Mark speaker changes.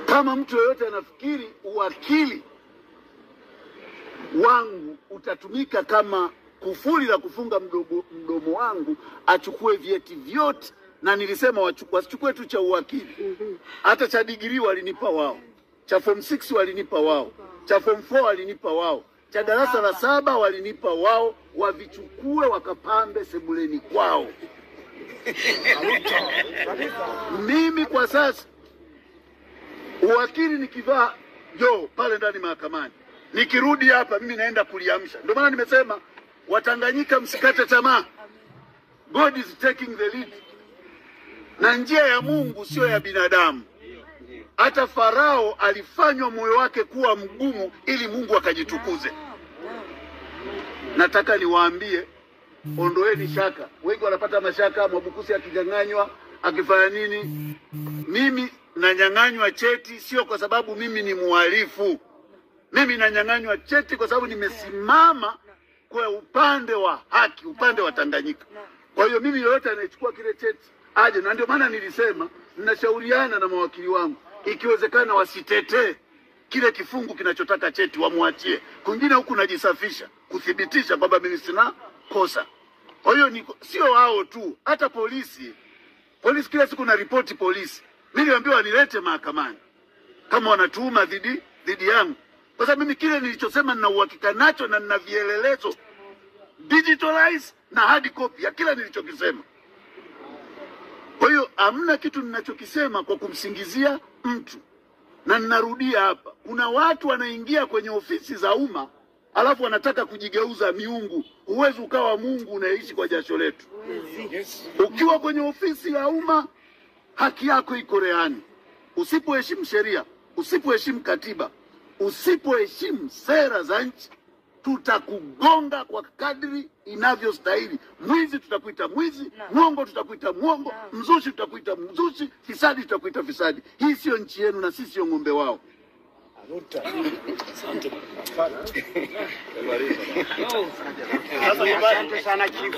Speaker 1: Kama mtu yoyote anafikiri uwakili wangu utatumika kama kufuli la kufunga mdomo wangu, achukue vyeti vyote, na nilisema wasichukue tu cha uwakili, hata cha degree walinipa wao, cha form 6 walinipa wao, cha form 4 walinipa wao, cha darasa la 7 walinipa wao, wavichukue wakapambe sebuleni kwao. Mimi kwa sasa uwakili nikivaa pale ndani mahakamani, nikirudi hapa mimi naenda kuliamsha. Ndio maana nimesema Watanganyika msikate tamaa. God is taking the lead. Na njia ya Mungu sio ya binadamu. Hata Farao alifanywa moyo wake kuwa mgumu ili Mungu akajitukuze. Nataka niwaambie, ondoeni shaka. Wengi wanapata mashaka, Mwabukusi akijanganywa, akifanya nini? Mimi nanyang'anywa cheti sio kwa sababu mimi ni muhalifu. Mimi nanyang'anywa cheti kwa sababu nimesimama kwa upande wa haki, upande wa Tanganyika. Kwa hiyo mimi yoyote anayechukua kile cheti aje, na ndio maana nilisema ninashauriana na mawakili wangu, ikiwezekana wasitetee kile kifungu kinachotaka cheti, wamwachie. Kwingine huku najisafisha kuthibitisha kwamba mimi sina kosa. Kwa hiyo sio wao tu, hata polisi kila siku na ripoti polisi. Mimi niambiwa nilete mahakamani kama wanatuhuma dhidi yangu. Kwa sababu mimi kile nilichosema nina uhakika nacho na nina vielelezo digitalize na hard copy ya kila nilichokisema. Kwa hiyo hamna kitu ninachokisema kwa kumsingizia mtu. Na ninarudia hapa, kuna watu wanaingia kwenye ofisi za umma alafu wanataka kujigeuza miungu. Huwezi ukawa Mungu unaishi kwa jasho letu. Ukiwa kwenye ofisi ya umma, haki yako iko rehani. Usipoheshimu sheria, usipoheshimu katiba, usipoheshimu sera za nchi, tutakugonga kwa kadri inavyostahili. Mwizi tutakuita mwizi, mwongo tutakuita mwongo, mzushi tutakuita mzushi, fisadi tutakuita fisadi. Hii sio nchi yenu na sisi sio ng'ombe wao.
Speaker 2: Asante sana chifu.